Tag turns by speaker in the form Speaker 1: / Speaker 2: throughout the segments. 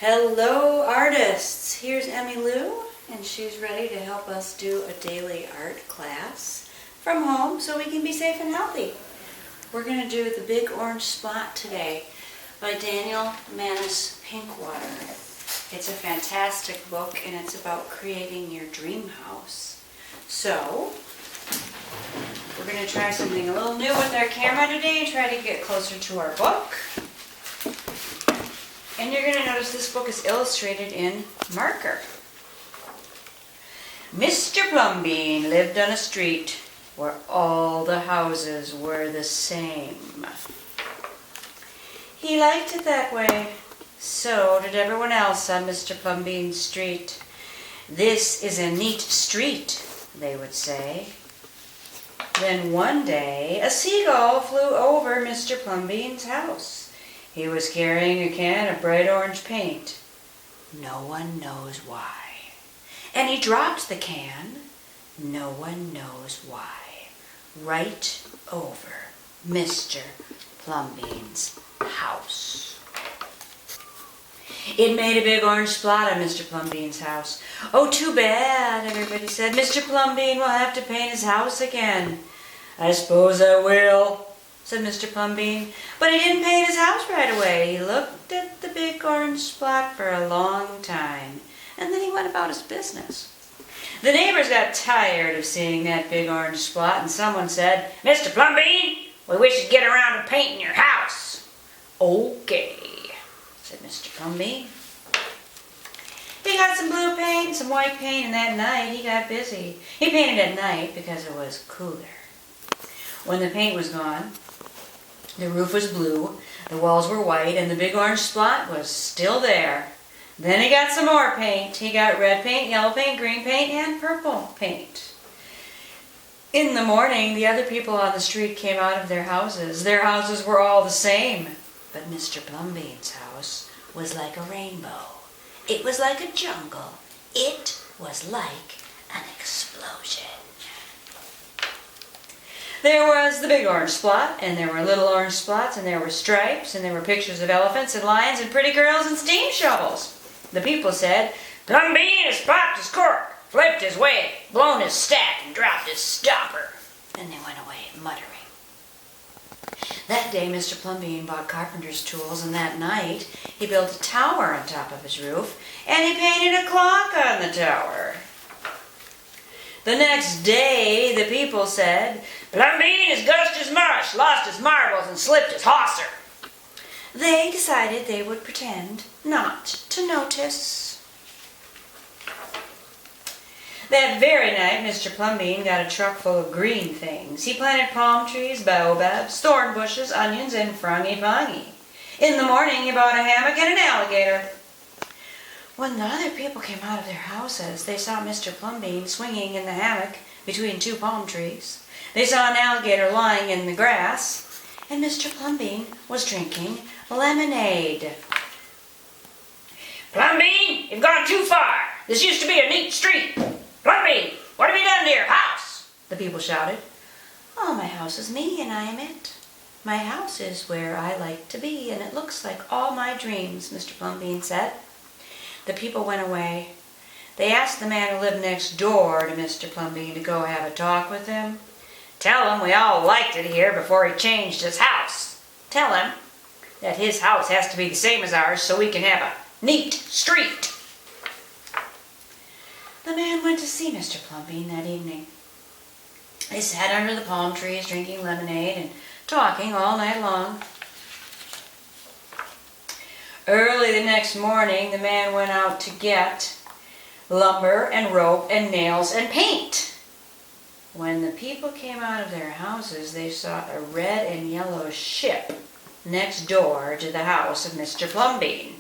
Speaker 1: Hello artists! Here's Emmy Lou, and she's ready to help us do a daily art class from home so we can be safe and healthy. We're going to do the Big Orange Splot today by Manus Pinkwater. It's a fantastic book and it's about creating your dream house. So, we're going to try something a little new with our camera today and try to get closer to our book. And you're going to notice this book is illustrated in marker. Mr. Plumbean lived on a street where all the houses were the same. He liked it that way. So did everyone else on Mr. Plumbean's street. This is a neat street, they would say. Then one day, a seagull flew over Mr. Plumbean's house. He was carrying a can of bright orange paint. No one knows why. And he dropped the can. No one knows why. Right over Mr. Plumbean's house. It made a big orange splot on Mr. Plumbean's house. Oh, too bad, everybody said. Mr. Plumbean will have to paint his house again. I suppose I will, said Mr. Plumbean. But he didn't paint his house right away. He looked at the big orange splot for a long time, and then he went about his business. The neighbors got tired of seeing that big orange splot, and someone said, Mr. Plumbean, we wish you'd get around to painting your house. Okay, said Mr. Plumbean. He got some blue paint and some white paint, and that night he got busy. He painted at night because it was cooler. When the paint was gone, the roof was blue, the walls were white, and the big orange splot was still there. Then he got some more paint. He got red paint, yellow paint, green paint, and purple paint. In the morning, the other people on the street came out of their houses. Their houses were all the same. But Mr. Plumbean's house was like a rainbow. It was like a jungle. It was like an explosion. There was the big orange splot, and there were little orange spots, and there were stripes, and there were pictures of elephants and lions and pretty girls and steam shovels. The people said, Plumbean has popped his cork, flipped his wig, blown his stack, and dropped his stopper. And they went away muttering. That day Mr. Plumbean bought carpenter's tools, and that night he built a tower on top of his roof, and he painted a clock on the tower. The next day, the people said, Plumbean has gushed his mush, lost his marbles, and slipped his hawser. They decided they would pretend not to notice. That very night, Mr. Plumbean got a truck full of green things. He planted palm trees, baobabs, thorn bushes, onions, and frangipangi. In the morning, he bought a hammock and an alligator. When the other people came out of their houses, they saw Mr. Plumbean swinging in the hammock between two palm trees. They saw an alligator lying in the grass, and Mr. Plumbean was drinking lemonade. Plumbean, you've gone too far. This used to be a neat street. Plumbean, what have you done to your house? The people shouted. Oh, my house is me, and I am it. My house is where I like to be, and it looks like all my dreams, Mr. Plumbean said. The people went away. They asked the man who lived next door to Mr. Plumbean to go have a talk with him. Tell him we all liked it here before he changed his house. Tell him that his house has to be the same as ours so we can have a neat street. The man went to see Mr. Plumbean that evening. They sat under the palm trees drinking lemonade and talking all night long. Early the next morning, the man went out to get lumber and rope and nails and paint. When the people came out of their houses, they saw a red and yellow ship next door to the house of Mr. Plumbean.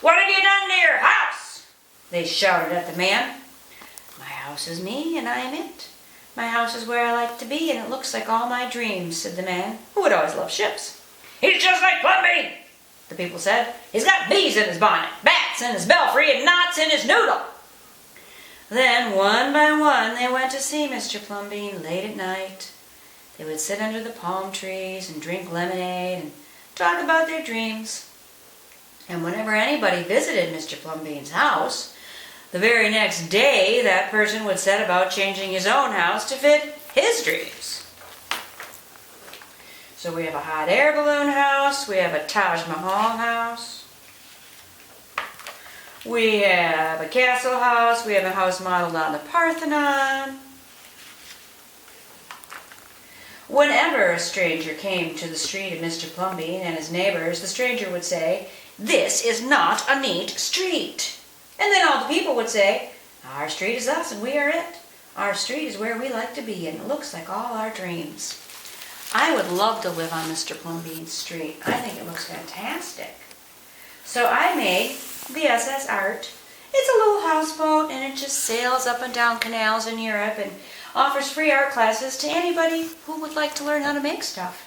Speaker 1: What have you done to your house? They shouted at the man. My house is me, and I am it. My house is where I like to be, and it looks like all my dreams, said the man, who had always loved ships. He's just like Plumbean, the people said. He's got bees in his bonnet, bats in his belfry, and knots in his noodle. Then, one by one, they went to see Mr. Plumbean late at night. They would sit under the palm trees and drink lemonade and talk about their dreams. And whenever anybody visited Mr. Plumbean's house, the very next day that person would set about changing his own house to fit his dreams. So we have a hot air balloon house, we have a Taj Mahal house, we have a castle house, we have a house modeled on the Parthenon. Whenever a stranger came to the street of Mr. Plumbean and his neighbors, the stranger would say, "This is not a neat street." And then all the people would say, "Our street is us and we are it. Our street is where we like to be and it looks like all our dreams." I would love to live on Mr. Plumbean's street. I think it looks fantastic. So I made the SS Art. It's a little houseboat and it just sails up and down canals in Europe and offers free art classes to anybody who would like to learn how to make stuff.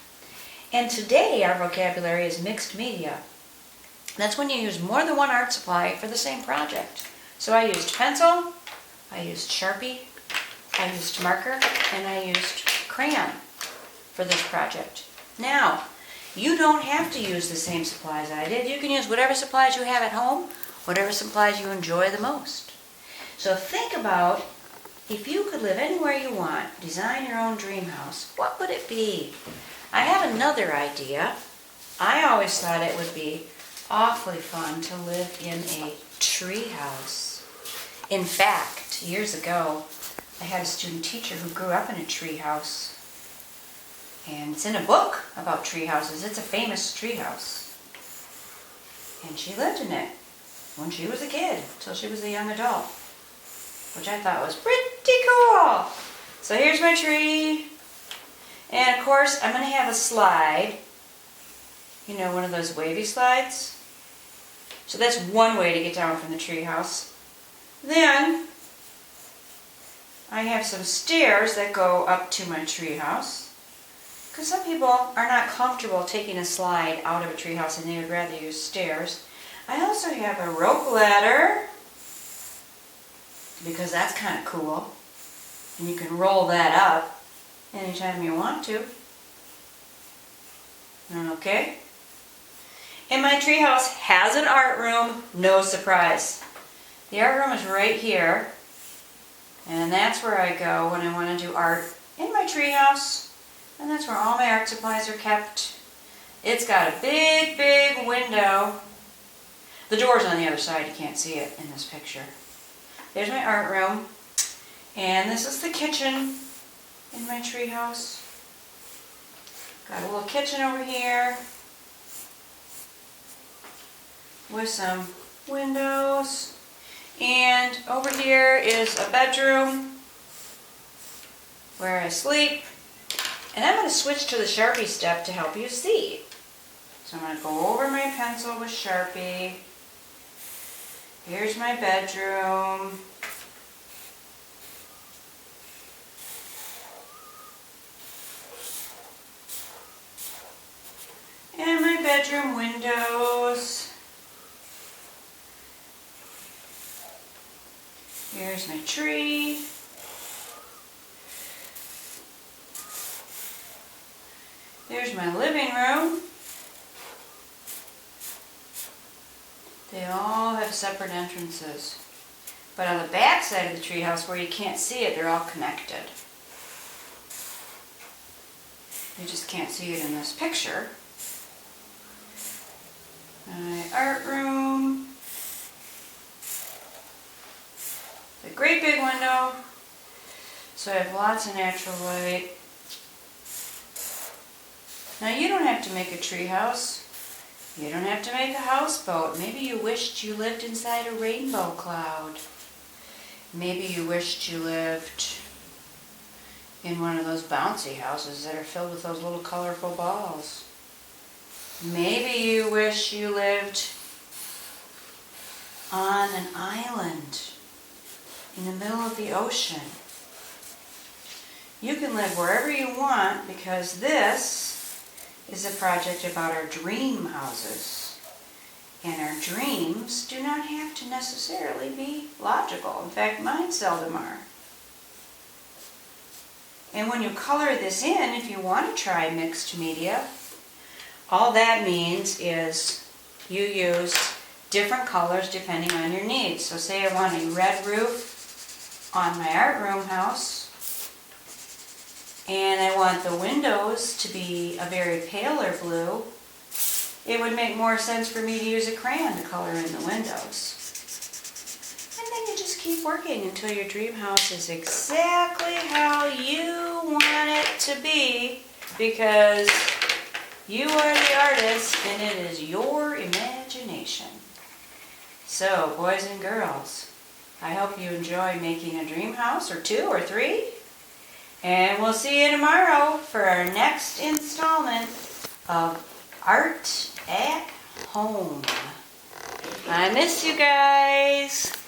Speaker 1: And today our vocabulary is mixed media. That's when you use more than one art supply for the same project. So I used pencil, I used Sharpie, I used marker, and I used crayon for this project. Now, you don't have to use the same supplies I did. You can use whatever supplies you have at home, whatever supplies you enjoy the most. So think about, if you could live anywhere you want, design your own dream house, what would it be? I have another idea. I always thought it would be awfully fun to live in a tree house. In fact, years ago, I had a student teacher who grew up in a tree house. And it's in a book about tree houses. It's a famous tree house. And she lived in it when she was a kid, till she was a young adult, which I thought was pretty cool. So here's my tree. And of course, I'm going to have a slide. You know, one of those wavy slides. So that's one way to get down from the tree house. Then I have some stairs that go up to my tree house. Because some people are not comfortable taking a slide out of a tree house and they would rather use stairs. I also have a rope ladder, because that's kind of cool. And you can roll that up anytime you want to. Okay? And my treehouse has an art room, no surprise. The art room is right here, and that's where I go when I want to do art in my treehouse, and that's where all my art supplies are kept. It's got a big, big window. The door's on the other side, you can't see it in this picture. There's my art room, and this is the kitchen in my treehouse. Got a little kitchen over here with some windows, and over here is a bedroom where I sleep. And I'm going to switch to the Sharpie step to help you see. So I'm going to go over my pencil with Sharpie. Here's my bedroom. And my bedroom windows. Here's my tree. There's my living room. They all have separate entrances. But on the back side of the treehouse, where you can't see it, they're all connected. You just can't see it in this picture. My art room. A great big window, so I have lots of natural light. Now you don't have to make a tree house. You don't have to make a houseboat. Maybe you wished you lived inside a rainbow cloud. Maybe you wished you lived in one of those bouncy houses that are filled with those little colorful balls. Maybe you wish you lived on an island in the middle of the ocean. You can live wherever you want, because this is a project about our dream houses. And our dreams do not have to necessarily be logical. In fact, mine seldom are. And when you color this in, if you want to try mixed media, all that means is you use different colors depending on your needs. So say I want a red roof on my art room house, and I want the windows to be a very paler blue, it would make more sense for me to use a crayon to color in the windows. And then you just keep working until your dream house is exactly how you want it to be, because you are the artist and it is your imagination. So, boys and girls, I hope you enjoy making a dream house, or 2 or 3. And we'll see you tomorrow for our next installment of Art at Home. I miss you guys.